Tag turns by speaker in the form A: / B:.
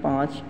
A: 5